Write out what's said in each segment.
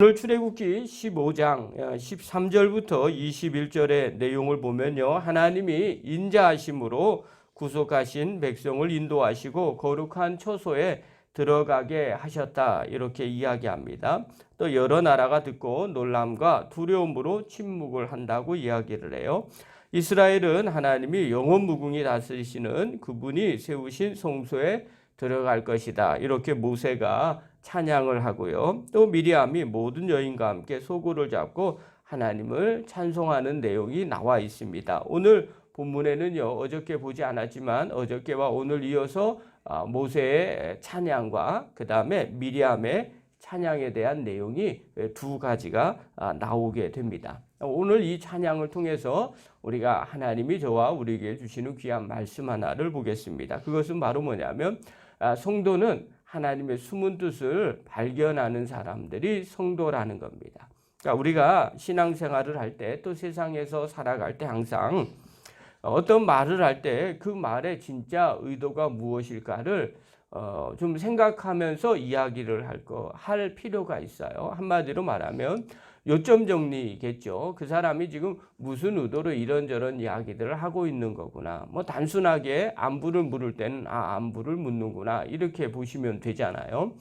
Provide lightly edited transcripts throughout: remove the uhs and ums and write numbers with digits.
오늘 출애굽기 15장 13절부터 21절의 내용을 보면요, 하나님이 인자하심으로 구속하신 백성을 인도하시고 거룩한 처소에 들어가게 하셨다, 이렇게 이야기합니다. 또 여러 나라가 듣고 놀람과 두려움으로 침묵을 한다고 이야기를 해요. 이스라엘은 하나님이 영원무궁히 다스리시는 그분이 세우신 성소에 들어갈 것이다, 이렇게 모세가 찬양을 하고요. 또 미리암이 모든 여인과 함께 소고를 잡고 하나님을 찬송하는 내용이 나와 있습니다. 오늘 본문에는요, 어저께 보지 않았지만 어저께와 오늘 이어서 모세의 찬양과 그 다음에 미리암의 찬양에 대한 내용이 두 가지가 나오게 됩니다. 오늘 이 찬양을 통해서 우리가 하나님이 저와 우리에게 주시는 귀한 말씀 하나를 보겠습니다. 그것은 바로 뭐냐면, 성도는 하나님의 숨은 뜻을 발견하는 사람들이 성도라는 겁니다. 그러니까 우리가 신앙생활을 할 때, 또 세상에서 살아갈 때 항상 어떤 말을 할 때 그 말의 진짜 의도가 무엇일까를 좀 생각하면서 이야기를 할 필요가 있어요. 한마디로 말하면 요점 정리겠죠. 그 사람이 지금 무슨 의도로 이런저런 이야기들을 하고 있는 거구나. 뭐 단순하게 안부를 물을 때는 안부를 묻는구나, 이렇게 보시면 되잖아요.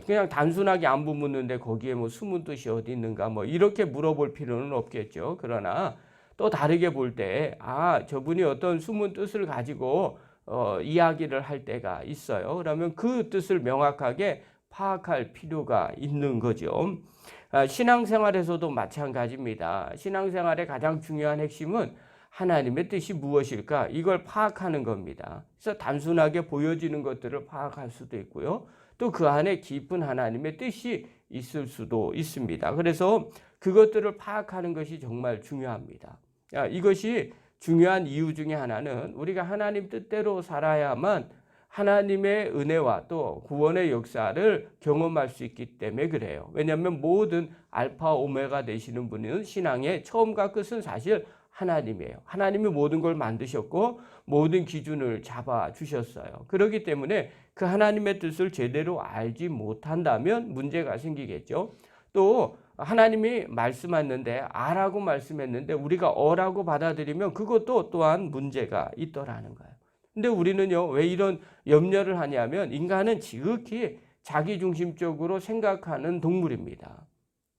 그냥 단순하게 안부 묻는데 거기에 뭐 숨은 뜻이 어디 있는가, 뭐 이렇게 물어볼 필요는 없겠죠. 그러나 또 다르게 볼 때 저분이 어떤 숨은 뜻을 가지고 이야기를 할 때가 있어요. 그러면 그 뜻을 명확하게 파악할 필요가 있는 거죠. 신앙생활에서도 마찬가지입니다. 신앙생활의 가장 중요한 핵심은 하나님의 뜻이 무엇일까, 이걸 파악하는 겁니다. 그래서 단순하게 보여지는 것들을 파악할 수도 있고요, 또 그 안에 깊은 하나님의 뜻이 있을 수도 있습니다. 그래서 그것들을 파악하는 것이 정말 중요합니다. 이것이 중요한 이유 중에 하나는 우리가 하나님 뜻대로 살아야만 하나님의 은혜와 또 구원의 역사를 경험할 수 있기 때문에 그래요. 왜냐하면 모든 알파 오메가 되시는 분은 신앙의 처음과 끝은 사실 하나님이에요. 하나님이 모든 걸 만드셨고 모든 기준을 잡아주셨어요. 그렇기 때문에 그 하나님의 뜻을 제대로 알지 못한다면 문제가 생기겠죠. 또 하나님이 말씀했는데 아라고 말씀했는데 우리가 어라고 받아들이면 그것도 또한 문제가 있더라는 거예요. 근데 우리는요, 왜 이런 염려를 하냐면, 인간은 지극히 자기중심적으로 생각하는 동물입니다.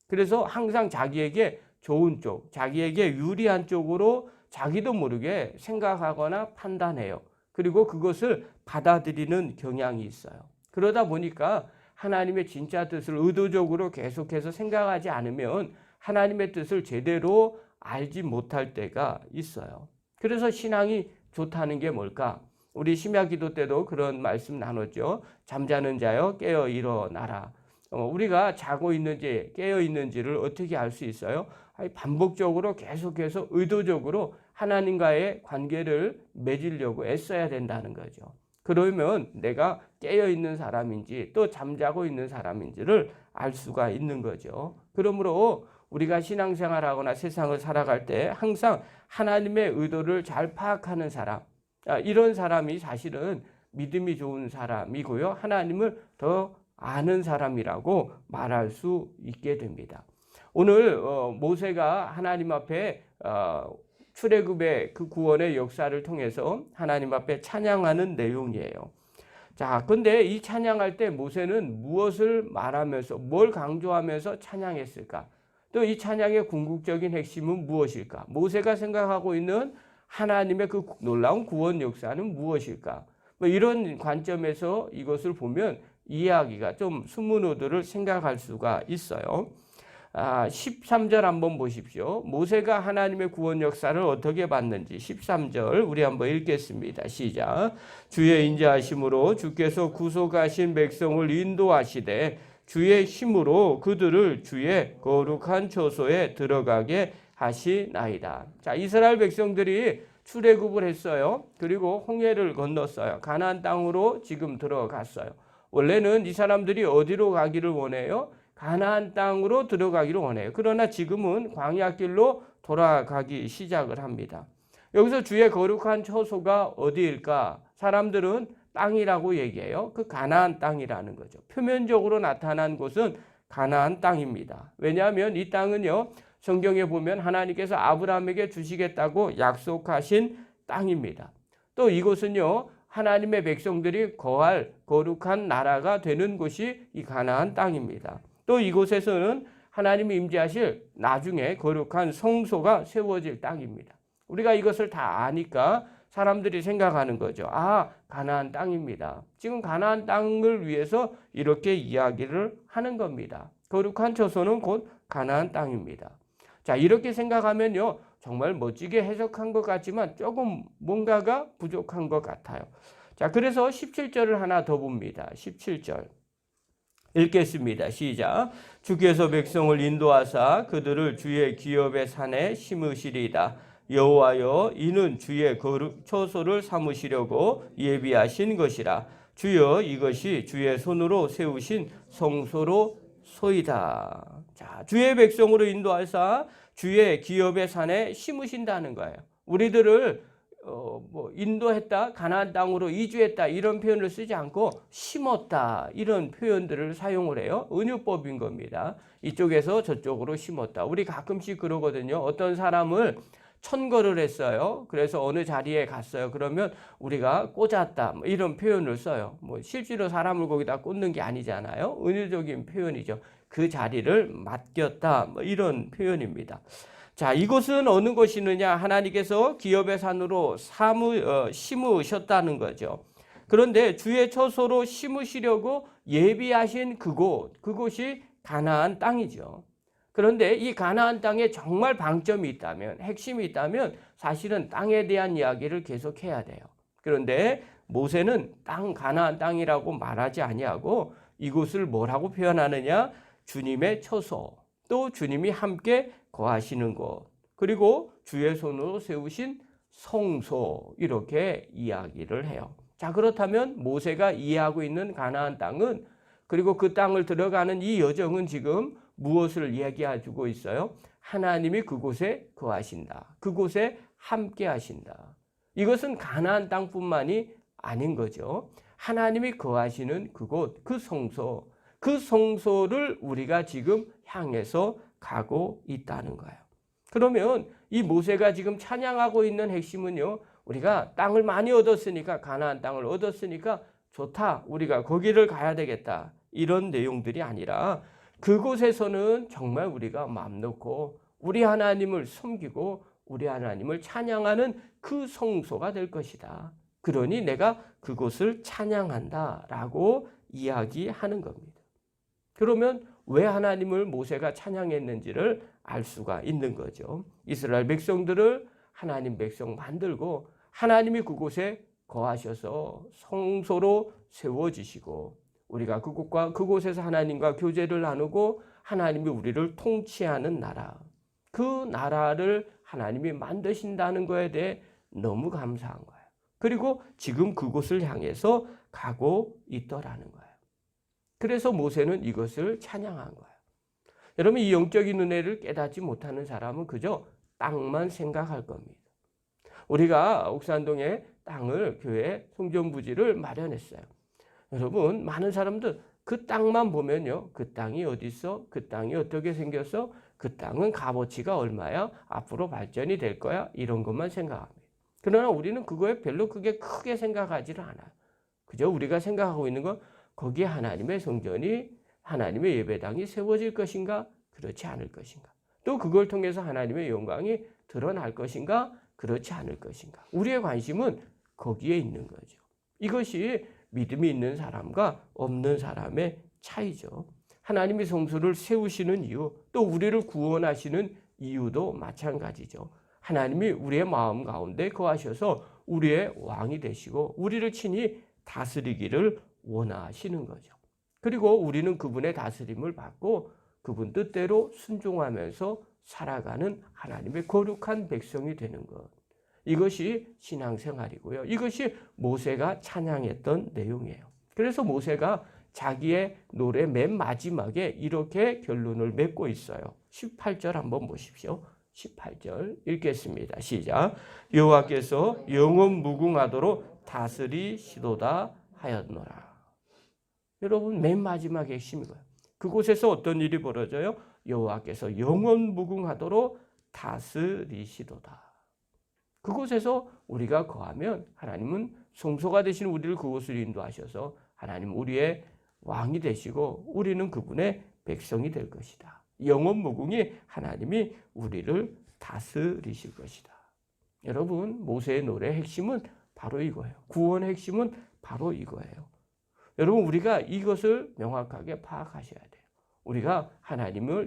그래서 항상 자기에게 좋은 쪽, 자기에게 유리한 쪽으로 자기도 모르게 생각하거나 판단해요. 그리고 그것을 받아들이는 경향이 있어요. 그러다 보니까 하나님의 진짜 뜻을 의도적으로 계속해서 생각하지 않으면 하나님의 뜻을 제대로 알지 못할 때가 있어요. 그래서 신앙이 좋다는 게 뭘까? 우리 심야 기도 때도 그런 말씀 나눴죠. 잠자는 자여 깨어 일어나라. 우리가 자고 있는지 깨어 있는지를 어떻게 알 수 있어요? 반복적으로 계속해서 의도적으로 하나님과의 관계를 맺으려고 애써야 된다는 거죠. 그러면 내가 깨어 있는 사람인지 또 잠자고 있는 사람인지를 알 수가 있는 거죠. 그러므로 우리가 신앙생활하거나 세상을 살아갈 때 항상 하나님의 의도를 잘 파악하는 사람, 이런 사람이 사실은 믿음이 좋은 사람이고요, 하나님을 더 아는 사람이라고 말할 수 있게 됩니다. 오늘 모세가 하나님 앞에 출애굽의 그 구원의 역사를 통해서 하나님 앞에 찬양하는 내용이에요. 자, 근데 이 찬양할 때 모세는 무엇을 말하면서 뭘 강조하면서 찬양했을까? 또 이 찬양의 궁극적인 핵심은 무엇일까? 모세가 생각하고 있는 하나님의 그 놀라운 구원 역사는 무엇일까? 뭐 이런 관점에서 이것을 보면 이야기가 좀 숨은 의도를 생각할 수가 있어요. 13절 한번 보십시오. 모세가 하나님의 구원 역사를 어떻게 봤는지 13절 우리 한번 읽겠습니다. 시작. 주의 인자하심으로 주께서 구속하신 백성을 인도하시되 주의 힘으로 그들을 주의 거룩한 처소에 들어가게 하시나이다. 자, 이스라엘 백성들이 출애굽을 했어요. 그리고 홍해를 건넜어요. 가나안 땅으로 지금 들어갔어요. 원래는 이 사람들이 어디로 가기를 원해요? 가나안 땅으로 들어가기를 원해요. 그러나 지금은 광야길로 돌아가기 시작을 합니다. 여기서 주의 거룩한 처소가 어디일까? 사람들은 땅이라고 얘기해요. 그 가나안 땅이라는 거죠. 표면적으로 나타난 곳은 가나안 땅입니다. 왜냐하면 이 땅은요, 성경에 보면 하나님께서 아브라함에게 주시겠다고 약속하신 땅입니다. 또 이곳은요, 하나님의 백성들이 거할 거룩한 나라가 되는 곳이 이 가나안 땅입니다. 또 이곳에서는 하나님이 임재하실 나중에 거룩한 성소가 세워질 땅입니다. 우리가 이것을 다 아니까 사람들이 생각하는 거죠. 아, 가나안 땅입니다. 지금 가나안 땅을 위해서 이렇게 이야기를 하는 겁니다. 거룩한 처소는 곧 가나안 땅입니다. 자, 이렇게 생각하면요, 정말 멋지게 해석한 것 같지만 조금 뭔가가 부족한 것 같아요. 자, 그래서 17절을 하나 더 봅니다. 17절 읽겠습니다. 시작. 주께서 백성을 인도하사 그들을 주의 기업의 산에 심으시리이다. 여호와여, 이는 주의 거룩 처소를 삼으시려고 예비하신 것이라. 주여, 이것이 주의 손으로 세우신 성소로 소이다. 자, 주의 백성으로 인도하사 주의 기업의 산에 심으신다는 거예요. 우리들을 인도했다, 가나안 땅으로 이주했다 이런 표현을 쓰지 않고 심었다 이런 표현들을 사용을 해요. 은유법인 겁니다. 이쪽에서 저쪽으로 심었다. 우리 가끔씩 그러거든요. 어떤 사람을 천거를 했어요. 그래서 어느 자리에 갔어요. 그러면 우리가 꽂았다 이런 표현을 써요. 실제로 사람을 거기다 꽂는 게 아니잖아요. 은유적인 표현이죠. 그 자리를 맡겼다 이런 표현입니다. 자, 이곳은 어느 곳이느냐? 하나님께서 기업의 산으로 심으셨다는 거죠. 그런데 주의 처소로 심으시려고 예비하신 그곳이 가나안 땅이죠. 그런데 이 가나안 땅에 정말 방점이 있다면, 핵심이 있다면 사실은 땅에 대한 이야기를 계속해야 돼요. 그런데 모세는 가나안 땅이라고 말하지 아니하고 이곳을 뭐라고 표현하느냐? 주님의 처소, 또 주님이 함께 거하시는 곳, 그리고 주의 손으로 세우신 성소, 이렇게 이야기를 해요. 자, 그렇다면 모세가 이해하고 있는 가나안 땅은, 그리고 그 땅을 들어가는 이 여정은 지금 무엇을 얘기해주고 있어요? 하나님이 그곳에 거하신다. 그곳에 함께 하신다. 이것은 가나안 땅뿐만이 아닌 거죠. 하나님이 거하시는 그곳, 그 성소, 그 성소를 우리가 지금 향해서 가고 있다는 거예요. 그러면 이 모세가 지금 찬양하고 있는 핵심은요, 우리가 땅을 많이 얻었으니까, 가나안 땅을 얻었으니까 좋다, 우리가 거기를 가야 되겠다, 이런 내용들이 아니라 그곳에서는 정말 우리가 마음 놓고 우리 하나님을 섬기고 우리 하나님을 찬양하는 그 성소가 될 것이다. 그러니 내가 그곳을 찬양한다라고 이야기하는 겁니다. 그러면 왜 하나님을 모세가 찬양했는지를 알 수가 있는 거죠. 이스라엘 백성들을 하나님 백성 만들고 하나님이 그곳에 거하셔서 성소로 세워지시고, 우리가 그곳에서 하나님과 교제를 나누고 하나님이 우리를 통치하는 나라, 그 나라를 하나님이 만드신다는 거에 대해 너무 감사한 거예요. 그리고 지금 그곳을 향해서 가고 있더라는 거예요. 그래서 모세는 이것을 찬양한 거예요. 여러분, 이 영적인 은혜를 깨닫지 못하는 사람은 그저 땅만 생각할 겁니다. 우리가 옥산동에 땅을, 교회 성전부지를 마련했어요. 여러분, 많은 사람들 그 땅만 보면요, 그 땅이 어디 있어? 그 땅이 어떻게 생겼어? 그 땅은 값어치가 얼마야? 앞으로 발전이 될 거야? 이런 것만 생각합니다. 그러나 우리는 그거에 별로 크게 생각하지를 않아요. 그저 우리가 생각하고 있는 건 거기에 하나님의 성전이, 하나님의 예배당이 세워질 것인가? 그렇지 않을 것인가? 또 그걸 통해서 하나님의 영광이 드러날 것인가? 그렇지 않을 것인가? 우리의 관심은 거기에 있는 거죠. 이것이 믿음이 있는 사람과 없는 사람의 차이죠. 하나님이 성소를 세우시는 이유, 또 우리를 구원하시는 이유도 마찬가지죠. 하나님이 우리의 마음 가운데 거하셔서 우리의 왕이 되시고 우리를 친히 다스리기를 원하시는 거죠. 그리고 우리는 그분의 다스림을 받고 그분 뜻대로 순종하면서 살아가는 하나님의 거룩한 백성이 되는 것. 이것이 신앙생활이고요. 이것이 모세가 찬양했던 내용이에요. 그래서 모세가 자기의 노래 맨 마지막에 이렇게 결론을 맺고 있어요. 18절 한번 보십시오. 18절 읽겠습니다. 시작. 여호와께서 영원 무궁하도록 다스리시도다 하였노라. 여러분, 맨 마지막 핵심이고요. 그곳에서 어떤 일이 벌어져요? 여호와께서 영원 무궁하도록 다스리시도다. 그곳에서 우리가 거하면 하나님은 성소가 되신 우리를 그곳을 인도하셔서 하나님 우리의 왕이 되시고 우리는 그분의 백성이 될 것이다. 영원 무궁히 하나님이 우리를 다스리실 것이다. 여러분, 모세의 노래의 핵심은 바로 이거예요. 구원의 핵심은 바로 이거예요. 여러분, 우리가 이것을 명확하게 파악하셔야 돼요. 우리가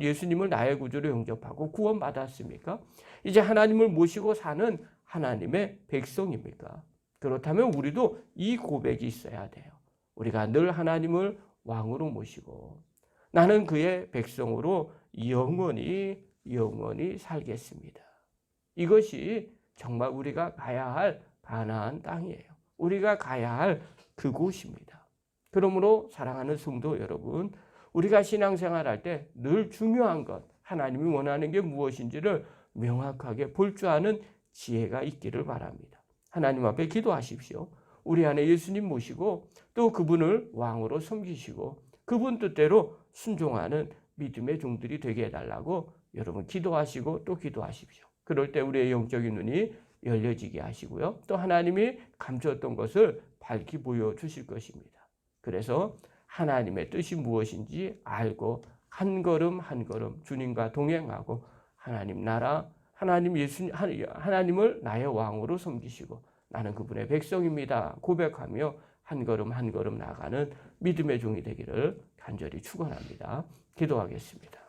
예수님을 나의 구주로 영접하고 구원받았습니까? 이제 하나님을 모시고 사는 하나님의 백성입니까? 그렇다면 우리도 이 고백이 있어야 돼요. 우리가 늘 하나님을 왕으로 모시고 나는 그의 백성으로 영원히 살겠습니다. 이것이 정말 우리가 가야 할 가나안 땅이에요. 우리가 가야 할 그곳입니다. 그러므로 사랑하는 성도 여러분, 우리가 신앙생활할 때 늘 중요한 것, 하나님이 원하는 게 무엇인지를 명확하게 볼 줄 아는 지혜가 있기를 바랍니다. 하나님 앞에 기도하십시오. 우리 안에 예수님 모시고 또 그분을 왕으로 섬기시고 그분 뜻대로 순종하는 믿음의 종들이 되게 해달라고 여러분 기도하시고 또 기도하십시오. 그럴 때 우리의 영적인 눈이 열려지게 하시고요. 또 하나님이 감추었던 것을 밝히 보여주실 것입니다. 그래서 하나님의 뜻이 무엇인지 알고 한 걸음 한 걸음 주님과 동행하고 하나님 나라, 하나님을 나의 왕으로 섬기시고 나는 그분의 백성입니다 고백하며 한 걸음 한 걸음 나아가는 믿음의 종이 되기를 간절히 축원합니다. 기도하겠습니다.